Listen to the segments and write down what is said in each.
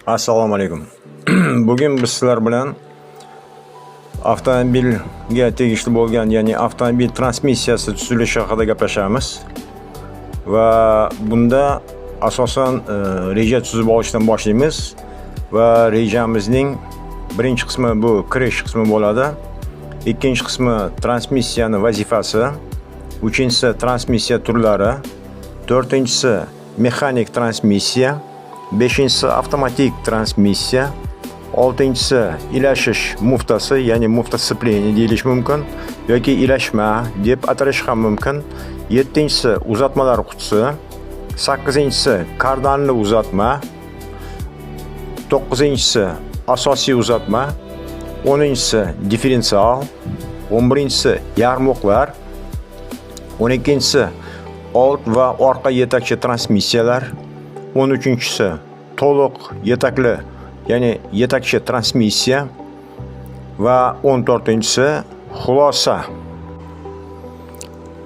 Assalomu alaykum. Bugun biz sizlar bilan avtomobilga tegishli bo'lgan, ya'ni avtomobil transmissiyasi tuzilishi haqida gaplashamiz. Va bunda asosan reja tuzib olishdan boshlaymiz va rejamizning birinchi qismi bu kirish qismi bo'ladi. Ikkinchi qismi transmissiyani vazifasi, uchinchisi transmissiya turlari, to'rtinchisi mexanik transmissiya, beshinchisi avtomatik transmissiya, oltinchisi ilashish muftasi, ya'ni mufta sцепления deyilish mumkin yoki ilashma deb atalishi ham mumkin. Yettinchisi uzatmalar qutisi, sakkizinchisi kardanli uzatma, to'qqizinchisi asosiy uzatma, 10-si differensial, 11-si yarmoqlar, 12-si old va orqa yetakchi transmissiyalar, 13-si to'liq yetakli, ya'ni yetakchi transmissiya va 14-si xulosa.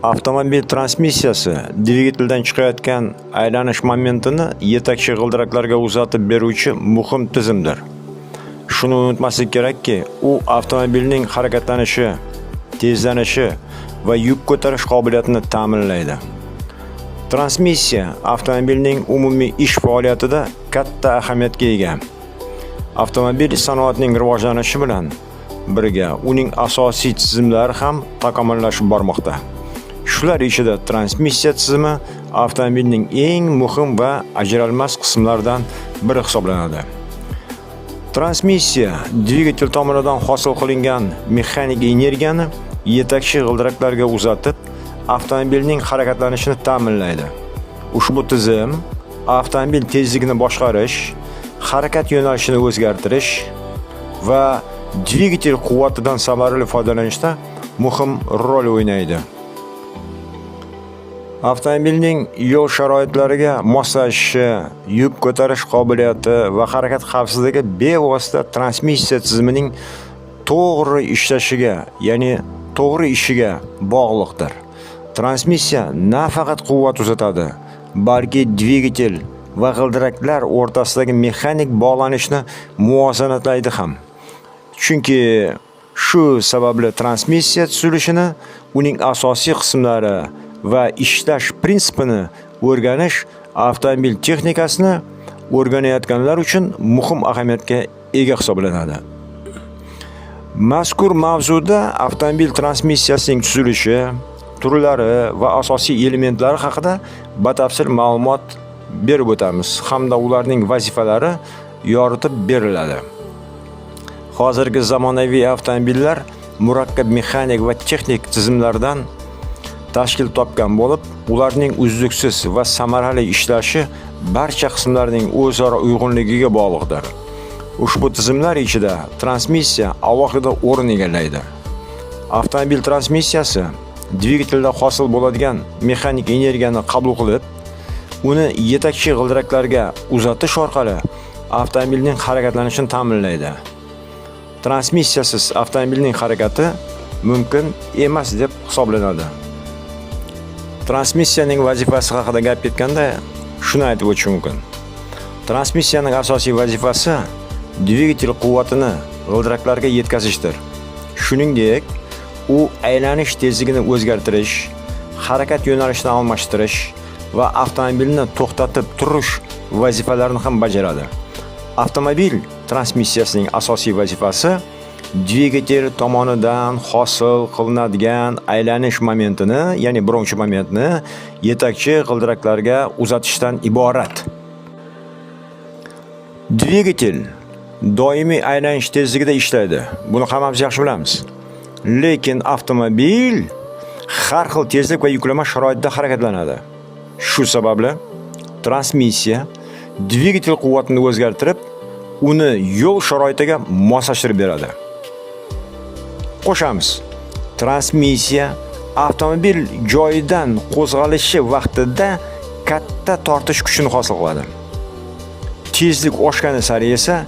Avtomobil transmissiyasi dvigateldan chiqayotgan aylanish momentini yetakchi g'ildiraklarga uzatib beruvchi muhim tizimdir. Shuni unutmaslik kerakki, u avtomobilning harakatlanishi, tezlanishi va yuk ko'tarish qobiliyatini ta'minlaydi. Transmissiya avtomobilning umumiy ish faoliyatida katta ahamiyatga ega. Avtomobil sanoatining rivojlanishi bilan birga uning asosiy tizimlari ham takomillashib bormoqda. Shular ichida transmissiya tizimi avtomobilning eng muhim va ajralmas qismlaridan biri hisoblanadi. Transmissiya dvigatel tomonidan hosil qilingan mexanik energiyani yetakchi g'ildiraklarga uzatib, avtomobilning harakatlanishini ta'minlaydi. Ushbu tizim avtomobil tezligini boshqarish, harakat yo'nalishini o'zgartirish va dvigatel quvvatidan samarali foydalanishda muhim rol o'ynaydi. Avtomobilning yo'l sharoitlariga moslashishi, yuk ko'tarish qobiliyati va harakat xavfsizligi bevosita transmissiya tizimining to'g'ri ishlashiga, ya'ni to'g'ri ishiga bog'liqdir. Transmissiya nafaqat quvvat uzatadi, balki dvigatel va g'ildiraklar o'rtasidagi mexanik bog'lanishni muvozanatlaydi ham. Chunki shu sababli transmissiya tuzilishini, uning asosiy qismlari va ishlash prinsipini o'rganish avtomobil texnikasini o'rganayotganlar uchun muhim ahamiyatga ega hisoblanadi. Mazkur mavzuda avtomobil transmissiyasining tuzilishi, turlari va asosiy elementlari haqida batafsil ma'lumot berib o'tamiz hamda ularning vazifalari yoritib beriladi. Hozirgi zamonaviy avtomobillar murakkab mexanik va texnik tizimlardan tashkil topgan bo'lib, ularning uzluksiz va samarali ishlashi barcha qismlarning o'zaro uyg'unligiga bog'liqdir. Ushbu tizimlar ichida transmissiya alohida o'rin egallaydi. Avtomobil transmissiyasi dvigatelda hosil bo'ladigan mexanik energiyani qabul qilib, uni yetakchi g'ildiraklarga uzatish orqali avtomobilning harakatlanishini ta'minlaydi. Transmissiyasiz avtomobilning harakati mumkin emas deb hisoblanadi. Transmissiyaning vazifasi haqida gap ketganda shuni aytib o'tish mumkin. Transmissiyaning asosiy vazifasi dvigatel quvvatini g'ildiraklarga yetkazishdir. Shuningdek, u aylanish tezligini o'zgartirish, harakat yo'nalishini almashtirish va avtomobilni to'xtatib turish vazifalarini ham bajaradi. Avtomobil transmissiyasining asosiy vazifasi dvigatel tomonidan hosil qilinadigan aylanish momentini, ya'ni birinchi momentni yetakchi g'ildiraklarga uzatishdan iborat. Dvigatel doimiy aylanish tezligida ishlaydi. Buni hammamiz yaxshi bilamiz. Lekin avtomobil har xil tezlik va yuklama sharoitida harakatlanadi. Shu sababli transmissiya dvigatel quvvatini o'zgartirib, uni yo'l sharoitiga moslashtirib beradi. Qo'shamiz. Transmissiya avtomobil joyidan qo'zg'alishi vaqtida katta tortish kuchini hosil qiladi. Tezlik oshgani sari esa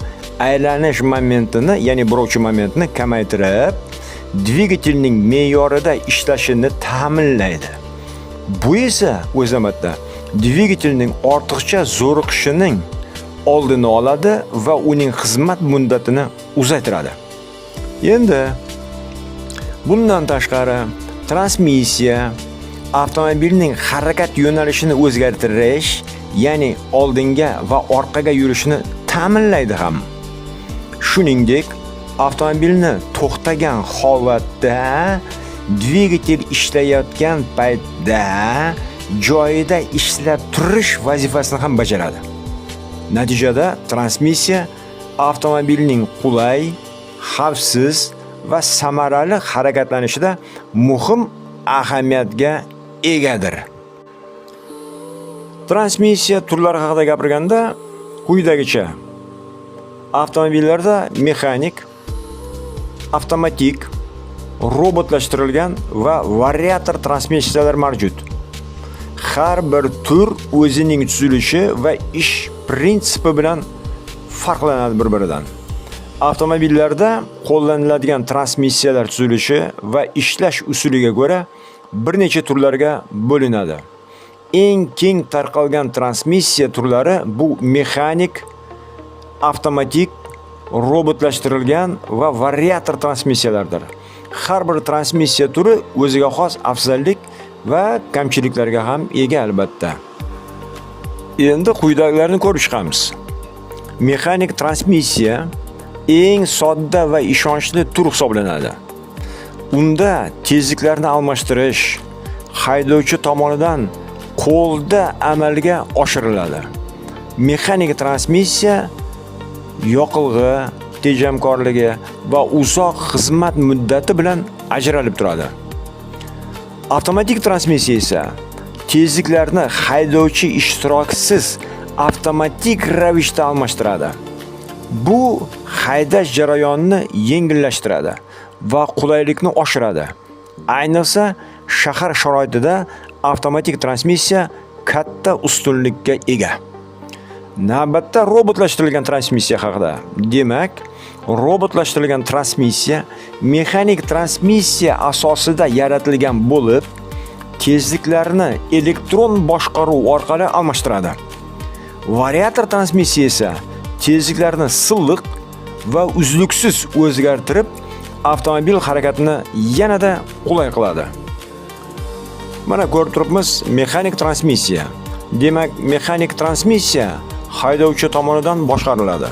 aylanish momentini, ya'ni birinchi momentni kamaytirib, dvigatelning me'yorida ishlashini ta'minlaydi. Bu esa o'z navbatida dvigatelning ortiqcha zo'riqishining oldini oladi va uning xizmat muddatini uzaytiradi. Endi bundan tashqari transmissiya avtomobilning harakat yo'nalishini o'zgartirish, ya'ni oldinga va orqaga yurishini ta'minlaydi ham. Shuningdek, avtomobilni to'xtagan holatda dvigatel ishlayotgan paytda joyida ishlab turish vazifasini ham bajaradi. Natijada transmissiya avtomobilning qulay, xavfsiz va samarali harakatlanishida muhim ahamiyatga egadir. Transmissiya turlari haqida gapirganda quyidagicha: avtomobillarda mexanik, avtomatik, robotlashtirilgan va variator transmissiyalar mavjud. Har bir tur o'zining tuzilishi va ish prinsipi bilan farqlanadi bir-biridan. Avtomobillarda qo'llaniladigan transmissiyalar tuzilishi va ishlash usuliga ko'ra bir necha turlarga bo'linadi. Eng keng tarqalgan transmissiya turlari bu mexanik, avtomatik, robotlashtirilgan va variator transmissiyalardir. Har bir transmissiya turi o'ziga xos afzallik va kamchiliklarga ham ega albatta. Endi quyidagilarni ko'rib chiqamiz. Mexanik transmissiya eng sodda va ishonchli tur hisoblanadi. Unda tezliklarni almashtirish haydovchi tomonidan qo'lda amalga oshiriladi. Mexanik transmissiya yoqilg'i tejamkorligi va uzoq xizmat muddati bilan ajralib turadi. Avtomatik transmissiya esa tezliklarni haydovchi ishtirokisiz avtomatik ravishda almashtiradi. Bu haydash jarayonini yengillashtiradi va qulaylikni oshiradi. Ayniqsa shahar sharoitida avtomatik transmissiya katta ustunlikka ega. Navbatda robotlashtirilgan transmissiya haqida. Demak, robotlashtirilgan transmissiya mexanik transmissiya asosida yaratilgan bo'lib, tezliklarni elektron boshqaruv orqali almashtiradi. Variator transmissiya esa tezliklarni silliq va uzluksiz o'zgartirib, avtomobil harakatini yanada qulay qiladi. Mana ko'rib turibmiz, mexanik transmissiya. Demak, mexanik transmissiya haydovchi tomonidan boshqariladi.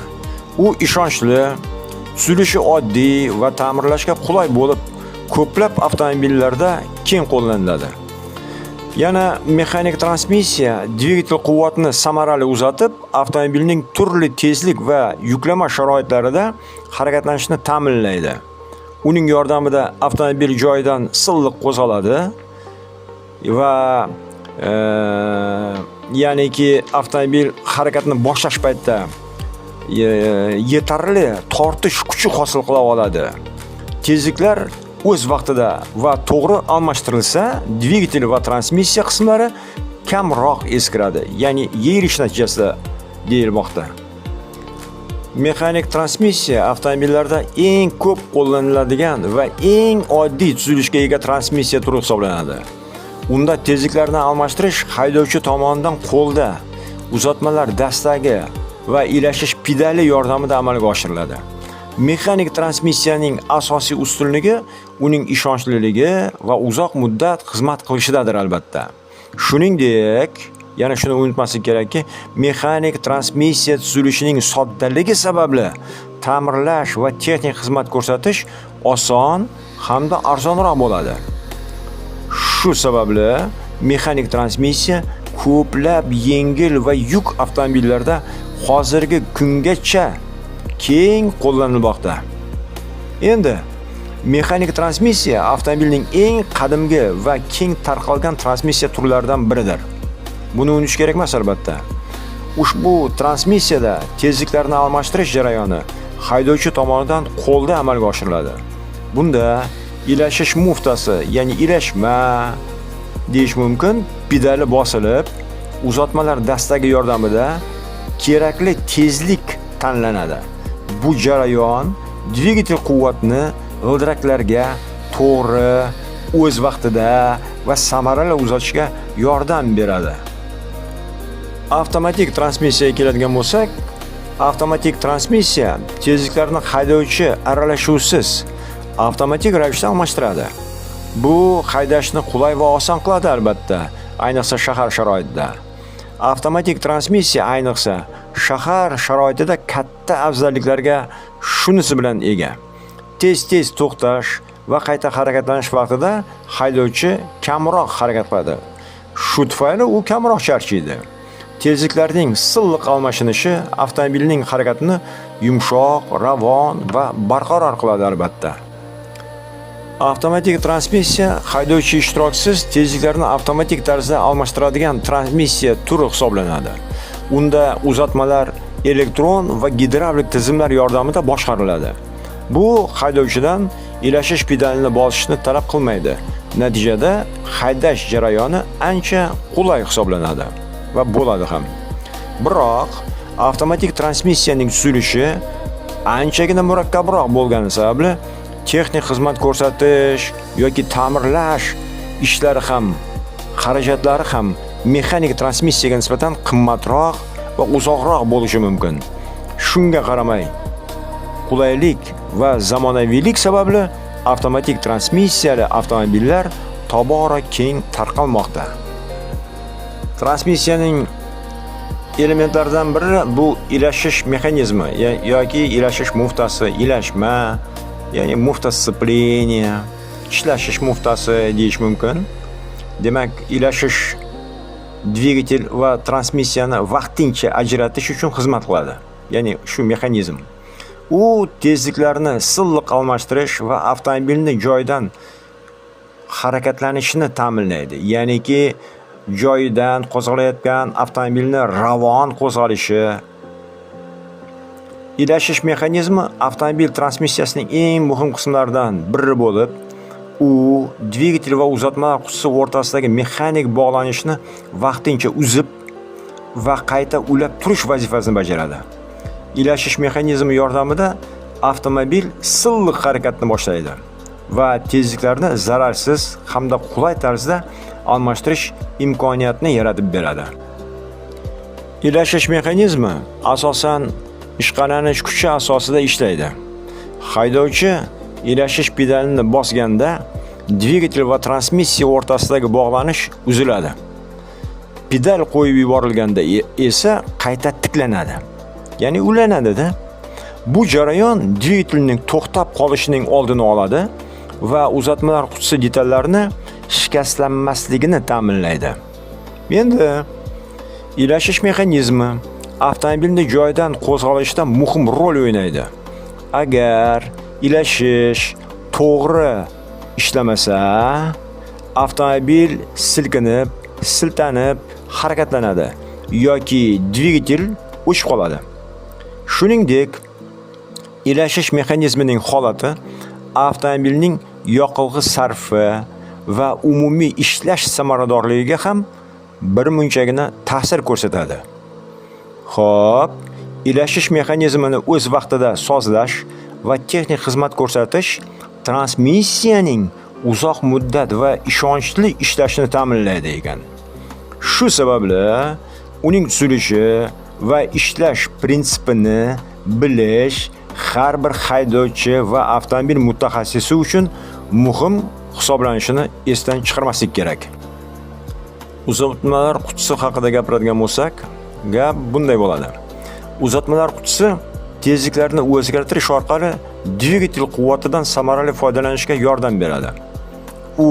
U ishonchli, tuzilishi oddiy va ta'mirlashga qulay bo'lib, ko'plab avtomobillarda keng qo'llaniladi. Yana mexanik transmissiya dvigatel quvvatini samarali uzatib, avtomobilning turli tezlik va yuklama sharoitlarida harakatlanishni ta'minlaydi. Uning yordamida avtomobil joyidan silliq qo'zg'aladi va ya'niki avtomobil harakatni boshlash paytida yetarli tortish kuchi hosil qila oladi. Tezliklar o'z vaqtida va to'g'ri almashtirilsa, dvigatel va transmissiya qismlari kamroq eskiradi, ya'ni yeyilish natijasida deyilmoqda. Mexanik transmissiya avtomobillarda eng ko'p qo'llaniladigan va eng oddiy tuzilishga ega transmissiya turi hisoblanadi. Unda tezliklarni almashtirish haydovchi tomonidan qo'lda, uzatmalar dastagi va ilashish pedali yordamida amalga oshiriladi. Mexanik transmissiyaning asosiy ustunligi uning ishonchliligi va uzoq muddat xizmat qilishidadir albatta. Shuningdek, yana shuni unutmaslik kerakki, mexanik transmissiya tuzilishining soddaligi sababli ta'mirlash va texnik xizmat ko'rsatish oson hamda arzonroq bo'ladi. Shu sababli mexanik transmissiya ko'plab yengil va yuk avtomobillarda hozirgi kungacha keng qo'llanilmoqda. Endi mexanik transmissiya avtomobilning eng qadimgi va keng tarqalgan transmissiya turlaridan biridir. Buni unutish kerak emas albatta. Ushbu transmissiyada tezliklarni almashtirish jarayoni haydovchi tomonidan qo'lda amalga oshiriladi. Bunda ilashish muftasi, ya'ni ilashma deyish mumkin, pedali bosilib, uzatmalar dastagi yordamida kerakli tezlik tanlanadi. Bu jarayon dvigatel quvvatini g'ildiraklarga to'g'ri, o'z vaqtida va samarali uzatishga yordam beradi. Avtomatik transmissiyaga keladigan bo'lsak, Avtomatik transmissiya tezliklarni haydovchi aralashuvsiz avtomatik ravishda almashtiradi. Bu haydashni qulay va oson qiladi albatta, ayniqsa shahar sharoitida. Avtomatik transmissiya ayniqsa shahar sharoitida katta afzalliklarga shunisi bilan ega. Tez-tez to'xtash va qayta harakatlanish vaqtida haydovchi kamroq harakat qiladi. Shu tufayli u kamroq charchaydi. Tezliklarning silliq almashinishi avtomobilning harakatini yumshoq, ravon va barqaror qiladi albatta. Avtomatik transmissiya haydovchi ishtirokisiz tezliklarni avtomatik tarzda almashtiradigan transmissiya turi hisoblanadi. Unda uzatmalar elektron va gidravlik tizimlar yordamida boshqariladi. Bu haydovchidan ilashish pedalini bosishni talab qilmaydi. Natijada haydash jarayoni ancha qulay hisoblanadi va bo'ladi ham. Biroq avtomatik transmissiyaning tuzilishi anchagina murakkabroq bo'lgani sababli texnik xizmat ko'rsatish yoki ta'mirlash ishlari ham, xarajatlari ham mexanik transmissiyaga nisbatan qimmatroq va uzoqroq bo'lishi mumkin. Shunga qaramay, qulaylik va zamonaviylik sababli avtomatik transmissiyali avtomobillar tobora keng tarqalmoqda. Transmissiyaning elementlaridan biri bu ilashish mexanizmi yoki ilashish muftasi, ilashma, ya'ni mufta sцепления, ishlashish muftasi deyish mumkin. Demak, ilashish dvigatel va transmissiyani vaqtincha ajratish uchun xizmat qiladi. Ya'ni shu mexanizm. U tezliklarni silliq almashtirish va avtomobilni joyidan harakatlanishini ta'minlaydi. Ya'niki joyidan qo'zg'alayotgan avtomobilni ravon qo'zg'alishi. Ilashish mexanizmi avtomobil transmissiyasining eng muhim qismlaridan biri bo'lib, u dvigatel va uzatmalar qutisi o'rtasidagi mexanik bog'lanishni vaqtincha uzib va qayta ulab turish vazifasini bajaradi. Ilashish mexanizmi yordamida avtomobil silliq harakatni boshlaydi va tezliklarni zararsiz hamda qulay tarzda almashtirish imkoniyatini yaratib beradi. Ilashish mexanizmi asosan ishqalanish kuchi asosida ishlaydi. Haydovchi ilashish pedalini bosganda dvigatel va transmissiya o'rtasidagi bog'lanish uziladi. Pedal qo'yib yuborilganda esa qayta tiklanadi. Ya'ni ulanadi-da. Bu jarayon dvigatelning to'xtab qolishining oldini oladi va uzatmalar qutisi detallarini shikastlanmasligini ta'minlaydi. Endi ilashish mexanizmi avtomobilni joyidan qo'zg'alishda muhim rol o'ynaydi. Agar ilashish to'g'ri ishlamasa, avtomobil silkinib, siltanib harakatlanadi yoki dvigatel o'chib qoladi. Shuningdek, ilashish mexanizmining holati avtomobilning yoqilg'i sarfi va umumiy ishlash samaradorligiga ham bir munchagina ta'sir ko'rsatadi. Xo'p, ilashish mexanizmini o'z vaqtida sozlash va texnik xizmat ko'rsatish transmissiyaning uzoq muddat va ishonchli ishlashini ta'minlaydi ekan. Shu sababli uning tuzilishi va ishlash prinsipini bilish har bir haydovchi va avtomobil mutaxassisi uchun muhim hisoblanishini esdan chiqarmaslik kerak. Uzatmalar qutisi haqida gapiradigan bo'lsak, gap bunday bo'ladi. Uzatmalar qutisi tezliklarni o'zgartirish orqali dvigatel quvvatidan samarali foydalanishga yordam beradi. U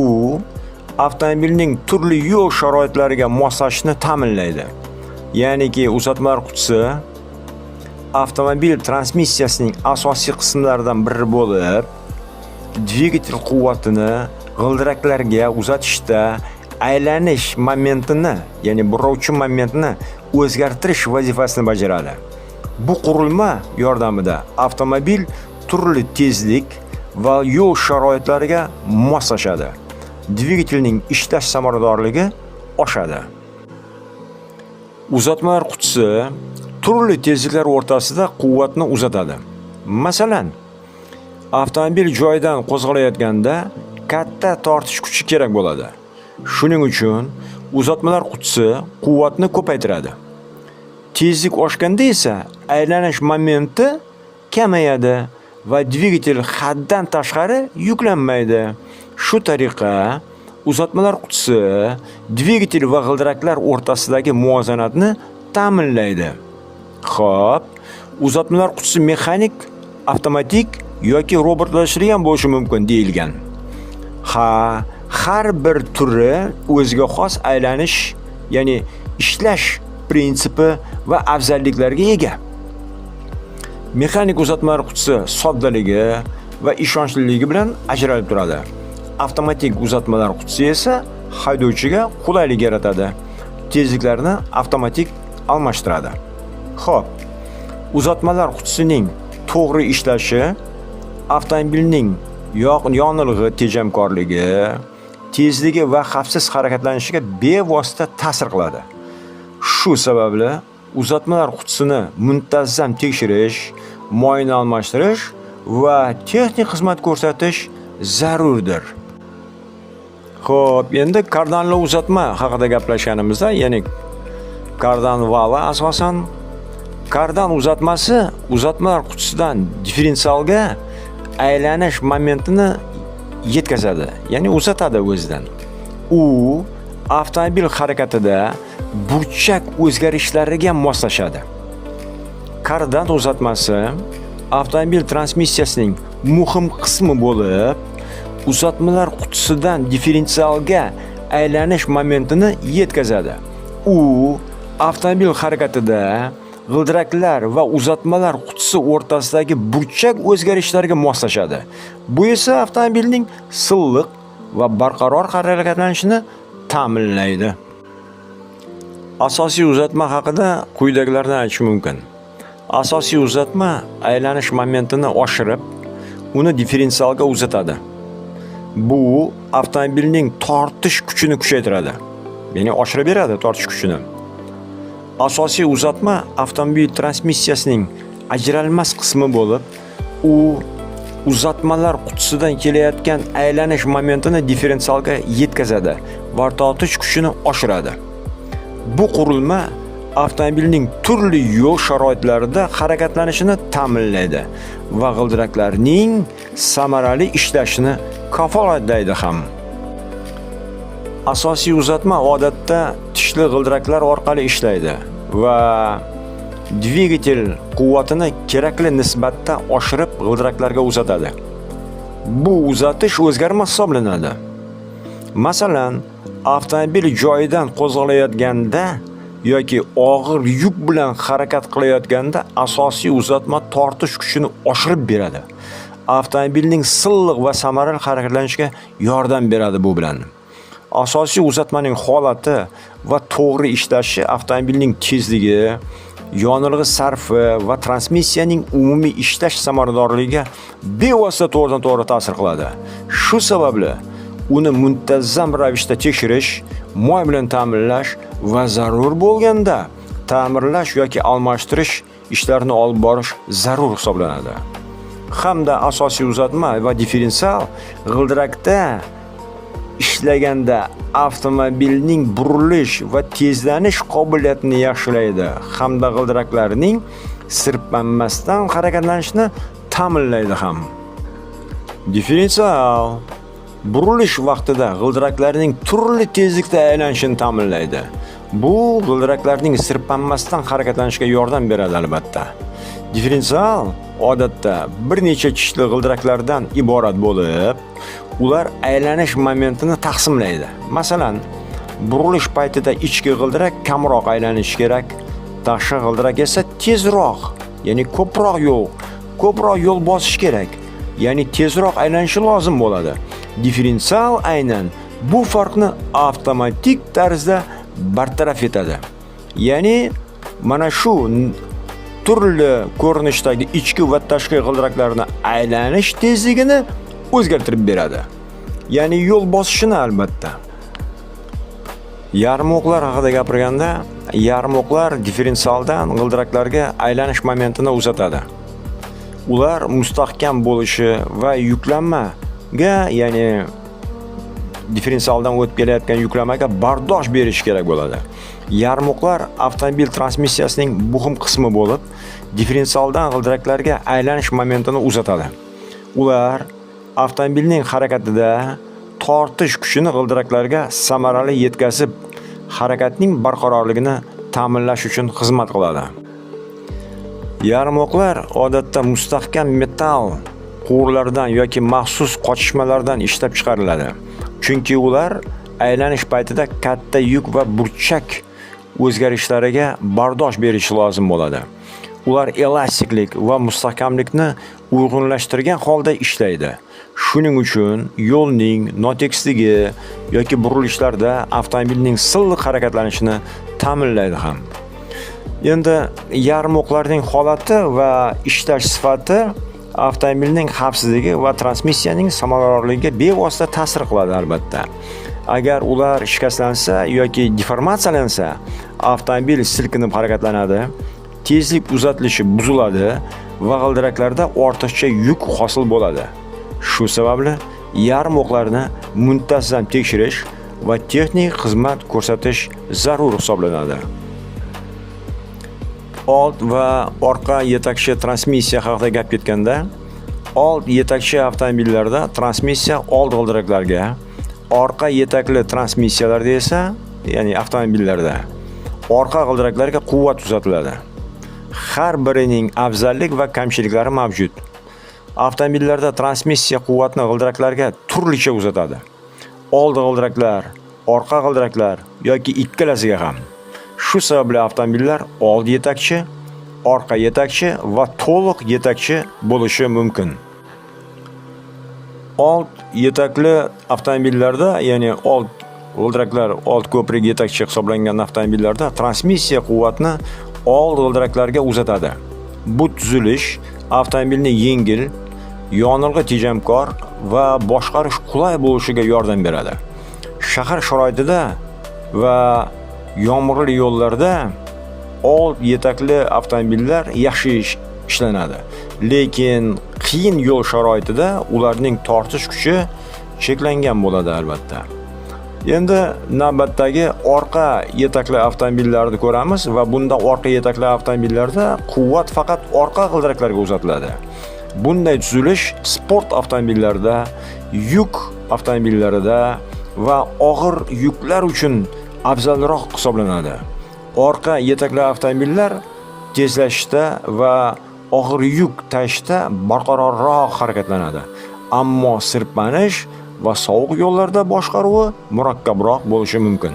avtomobilning turli yo'l sharoitlariga moslashishni ta'minlaydi. Ya'niki uzatmalar qutisi avtomobil transmissiyasining asosiy qismlaridan biri bo'lib, dvigatel quvvatini g'ildiraklarga uzatishda aylanish momentini, ya'ni burrovchi momentini o'zgartirish vazifasini bajaradi. Bu qurilma yordamida avtomobil turli tezlik va yo'l sharoitlariga moslashadi. Dvigatelning ishlash samaradorligi oshadi. Uzatmalar qutisi turli tezliklar o'rtasida quvvatni uzatadi. Masalan, avtomobil joyidan qo'zg'alayotganda katta tortish kuchi kerak bo'ladi. Shuning uchun uzatmalar qutisi quvvatni ko'paytiradi. Tezlik oshganda esa aylanish momenti kamayadi va dvigatel haddan tashqari yuklanmaydi. Shu tariqa uzatmalar qutisi dvigatel va g'ildiraklar o'rtasidagi muvozanatni ta'minlaydi. Xo'p, uzatmalar qutisi mexanik, avtomatik yoki robotlashtirilgan bo'lishi mumkin deyilgan. Har bir turi o'ziga xos aylanish, ya'ni ishlash prinsipi va afzalliklarga ega. Mexanik uzatmalar qutisi soddaligi va ishonchliligi bilan ajralib turadi. Avtomatik uzatmalar qutisi esa haydovchiga qulaylik yaratadi. Tezliklarni avtomatik almashtiradi. Xo'p, uzatmalar qutisining to'g'ri ishlashi avtomobilning yonilg'i tejamkorligi, tezligi va xavfsiz harakatlanishiga bevosita ta'sir qiladi. Shu sababli uzatmalar qutisini muntazam tekshirish, muayna almashtirish va texnik xizmat ko'rsatish zarurdir. Xo'p, endi kardanli uzatma haqida gaplashganimizda, ya'ni kardan vali asosan kardan uzatmasi uzatmalar qutisidan differensialga aylanish momentini yetkazadi, ya'ni uzatadi o'zidan. U avtomobil harakatida burchak o'zgarishlariga moslashadi. Kardan uzatmasi avtomobil transmissiyasining muhim qismi bo'lib, uzatmalar qutisidan differensialga aylanish momentini yetkazadi. U avtomobil harakatida g'ildiraklar va uzatmalar qutisi o'rtasidagi burchak o'zgarishlariga moslashadi. Bu esa avtomobilning silliq va barqaror harakatlanishini ta'minlaydi. Asosiy uzatma haqida quyidagilarni aytish mumkin. Asosiy uzatma aylanish momentini oshirib, uni differensialga uzatadi. Bu avtomobilning tortish kuchini kuchaytiradi. Ya'ni oshirib beradi tortish kuchini. Asosiy uzatma avtomobil transmissiyasining ajralmas qismi bo'lib, u uzatmalar qutisidan kelayotgan aylanish momentini differensialga yetkazadi va tortish kuchini oshiradi. Bu qurilma avtomobilning turli yo'l sharoitlarida harakatlanishini ta'minlaydi va g'ildiraklarning samarali ishlashini kafolatlaydi ham. Asosiy uzatma odatda tishli g'ildiraklar orqali ishlaydi va dvigatel quvvatini kerakli nisbatda oshirib g'ildiraklarga uzatadi. Bu uzatish o'zgarmas hisoblanadi. Masalan, avtomobil joyidan qo'zg'alayotganda yoki og'ir yuk bilan harakat qilayotganda asosiy uzatma tortish kuchini oshirib beradi. Avtomobilning silliq va samarali harakatlanishiga yordam beradi bu bilan. Asosiy uzatmaning holati va to'g'ri ishlashi avtomobilning tezligi, yonilg'i sarfi va transmissiyaning umumiy ishlash samaradorligiga bevosita to'g'ridan-to'g'ri ta'sir qiladi. Shu sababli uni muntazam ravishda tekshirish, moy bilan ta'minlash va zarur bo'lganda ta'mirlash yoki almashtirish ishlarini olib borish zarur hisoblanadi. Hamda asosiy uzatma va differensial g'ildirakda ishlaganda avtomobilning burilish va tezlanish qobiliyatini yaxshilaydi hamda g'ildiraklarning sirpanmasdan harakatlanishini ta'minlaydi ham. Differensial burilish vaqtida g'ildiraklarning turli tezlikda aylanishini ta'minlaydi. Bu g'ildiraklarning sirpanmasdan harakatlanishiga yordam beradi albatta. Differensial odatda bir necha tishli g'ildiraklardan iborat bo'lib, ular aylanish momentini taqsimlaydi. Masalan, burilish paytida ichki g'ildirak kamroq aylanishi kerak, tashqi g'ildirak esa tezroq, ya'ni ko'proq yo'l bosish kerak, ya'ni tezroq aylanishi lozim bo'ladi. Differensial aynan bu farqni avtomatik tarzda bartaraf etadi. Ya'ni mana shu turli ko'rinishdagi ichki va tashqi g'ildiraklarni aylanish tezligini o'zgartirib beradi. Ya'ni yo'l bosishini albatta. Yarmoqlar haqida gapirganda, yarmoqlar differensialdan g'ildiraklarga aylanish momentini uzatadi. Ular mustahkam bo'lishi va yuklanmaga, ya'ni differensialdan o'tib kelayotgan yuklamaga bardosh berish kerak bo'ladi. Yarmoqlar avtomobil transmissiyasining muhim qismi bo'lib, differensialdan g'ildiraklarga aylanish momentini uzatadi. Ular avtomobilning harakatida tortish kuchini g'ildiraklarga samarali yetkazib, harakatning barqarorligini ta'minlash uchun xizmat qiladi. Yarmoqlar odatda mustahkam metall quvurlardan yoki maxsus qochishmalardan ishlab chiqariladi. Chunki ular aylanish paytida katta yuk va burchak o'zgarishlariga bardosh berishi lozim bo'ladi. Ular elastiklik va mustahkamlikni uyg'unlashtirgan holda ishlaydi. Shuning uchun yo'lning notekisligi yoki burilishlarda avtomobilning silliq harakatlanishini ta'minlaydi ham. Endi yarmoqlarning holati va ishlash sifati avtomobilning xavfsizligi va transmissiyaning samaradorligiga bevosita ta'sir qiladi albatta. Agar ular shikastlansa yoki deformatsiyalansa, avtomobil silkinib harakatlanadi, tezlik uzatilishi buziladi va g'ildiraklarda ortiqcha yuk hosil bo'ladi. Shu sababli yarmoqlarni muntazam tekshirish va texnik xizmat ko'rsatish zarur hisoblanadi. Old va orqa yetakchi transmissiya haqida gap ketganda, old yetakchi avtomobillarda transmissiya old g'ildiraklarga, orqa yetakli transmissiyalarda esa, ya'ni avtomobillarda orqa g'ildiraklarga quvvat uzatiladi. Har birining afzallik va kamchiliklari mavjud. Avtomobillarda transmissiya quvvatni g'ildiraklarga turlicha uzatadi. Old g'ildiraklar, orqa g'ildiraklar yoki ikkalasiga ham. Shu sababli avtomobillar old yetakchi, orqa yetakchi va to'liq yetakchi bo'lishi mumkin. Old yetakli avtomobillarda, ya'ni old g'ildiraklar old ko'prik yetakchi hisoblangan avtomobillarda transmissiya quvvatni old g'ildiraklarga uzatadi. Bu tuzilish avtomobilni yengil, yonilg'i tejamkor va boshqarish qulay bo'lishiga yordam beradi. Shahar sharoitida va yomg'irli yo'llarda old yetakli avtomobillar yaxshi ishlanadi. Lekin qiyin yo'l sharoitida ularning tortish kuchi cheklangan bo'ladi albatta. Endi navbatdagi orqa yetakli avtomobillarni ko'ramiz va bunda orqa yetakli avtomobillarda quvvat faqat orqa g'ildiraklarga uzatiladi. Bunday tuzilish sport avtomobillarida, yuk avtomobillarida va og'ir yuklar uchun afzalroq hisoblanadi. Orqa yetakli avtomobillar tezlashishda va og'ir yuk tashishda barqarorroq harakatlanadi. Ammo sirpanish va sovuq yo'llarda boshqaruvi murakkabroq bo'lishi mumkin.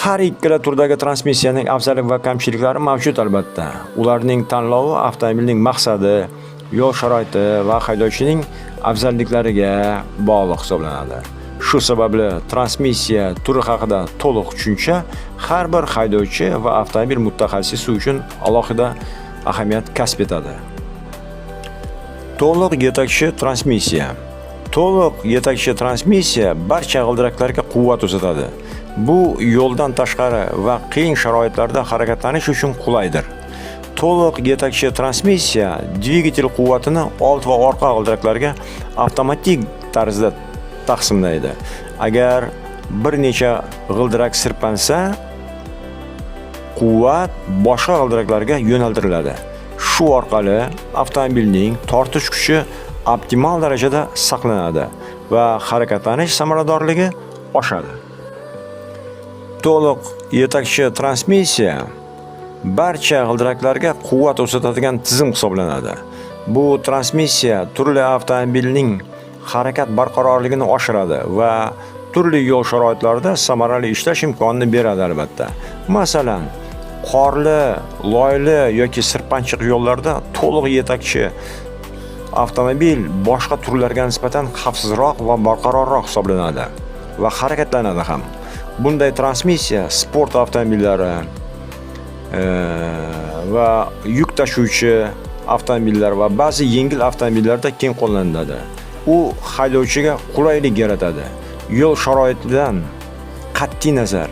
Har ikkala turdagi transmissiyaning afzallik va kamchiliklari mavjud albatta. Ularning tanlovi avtomobilning maqsadi, yo'l sharoiti va haydovchining afzalliklariga bog'liq hisoblanadi. Shu sababli transmissiya turi haqida to'liq tushuncha har bir haydovchi va avtomobil mutaxassisi uchun alohida ahamiyat kasb etadi. To'liq yetakchi transmissiya. To'liq yetakchi transmissiya barcha g'ildiraklarga quvvat uzatadi. Bu yo'ldan tashqari va qiyin sharoitlarda harakatlanish uchun qulaydir. To'liq yetakchi transmissiya dvigatel quvvatini old va orqa g'ildiraklarga avtomatik tarzda taqsimlaydi. Agar bir necha g'ildirak sirpansa, quvvat boshqa g'ildiraklarga yo'naltiriladi. Shu orqali avtomobilning tortish kuchi optimal darajada saqlanadi va harakatlanish samaradorligi oshadi. To'liq yetakchi transmissiya barcha g'ildiraklarga quvvat uzatadigan tizim hisoblanadi. Bu transmissiya turli avtomobilning harakat barqarorligini oshiradi va turli yo'l sharoitlarida samarali ishlash imkonini beradi albatta. Masalan, qorli, loyli yoki sirpanchiq yo'llarda to'liq yetakchi avtomobil boshqa turlarga nisbatan xavfsizroq va barqarorroq hisoblanadi va harakatlanadi ham. Bunday transmissiya sport avtomobillari va yuk tashuvchi avtomobillar va ba'zi yengil avtomobillarda keng qo'llaniladi. U haydovchiga qulaylik yaratadi. Yo'l sharoitidan qat'iy nazar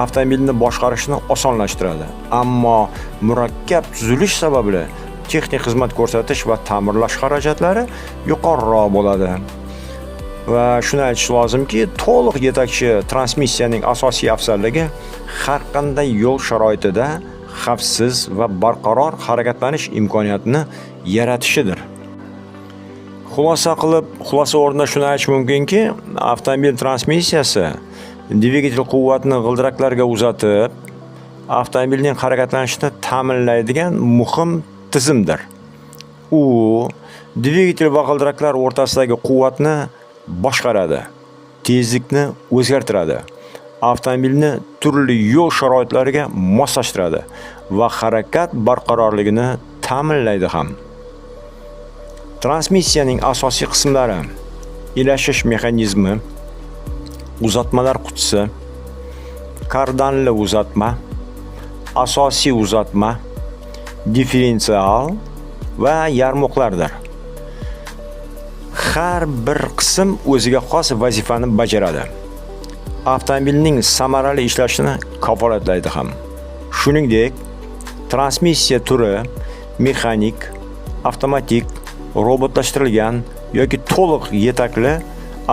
avtomobilni boshqarishni osonlashtiradi. Ammo murakkab tuzilish sababli texnik xizmat ko'rsatish va ta'mirlash xarajatlari yuqoriroq bo'ladi. Va shuni aytish lozimki, to'liq yetakchi transmissiyaning asosiy afzalligi har qanday yo'l sharoitida xavfsiz va barqaror harakatlanish imkoniyatini yaratishidir. Xulosa o'rnida shuni aytish mumkinki, avtomobil transmissiyasi dvigatel quvvatini g'ildiraklarga uzatib, avtomobilning harakatlanishini ta'minlaydigan muhim tizimdir. U dvigatel va g'ildiraklar o'rtasidagi quvvatni boshqaradi, tezlikni o'zgartiradi, avtomobilni turli yo'l sharoitlariga moslashtiradi va harakat barqarorligini ta'minlaydi ham. Transmissiyaning asosiy qismlari: ilashish mexanizmi, uzatmalar qutisi, kardanli uzatma, asosiy uzatma, differensial va yarmoqlardir. Har bir qism o'ziga xos vazifani bajaradi. Avtomobilning samarali ishlashini kafolatlaydi ham. Shuningdek, transmissiya turi mexanik, avtomatik, robotlashtirilgan yoki to'liq yetakli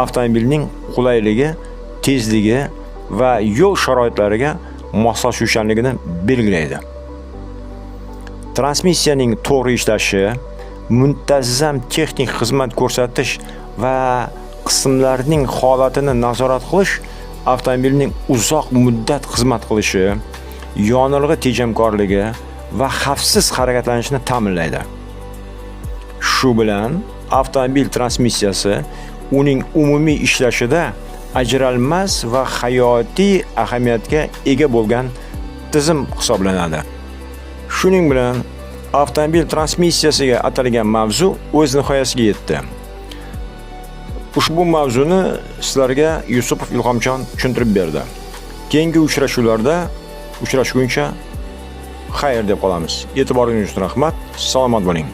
avtomobilning qulayligi, tezligi va yo'l sharoitlariga moslashuvchanligini belgilaydi. Transmissiyaning to'g'ri ishlashi, muntazam texnik xizmat ko'rsatish va qismlarning holatini nazorat qilish avtomobilning uzoq muddat xizmat qilishi, yonilg'i tejamkorligi va xavfsiz harakatlanishini ta'minlaydi. Shu bilan avtomobil transmissiyasi uning umumiy ishlashida ajralmas va hayotiy ahamiyatga ega bo'lgan tizim hisoblanadi. Shuning bilan avtomobil transmissiyasiga atalgan mavzu o'z nihoyasiga yetdi. Ushbu mavzuni sizlarga Yusupov Ilhomjon tushuntirib berdi. Keyingi uchrashuvlarda uchrashguncha xayr deb qolamiz. E'tiboringiz uchun rahmat. Salomat bo'ling.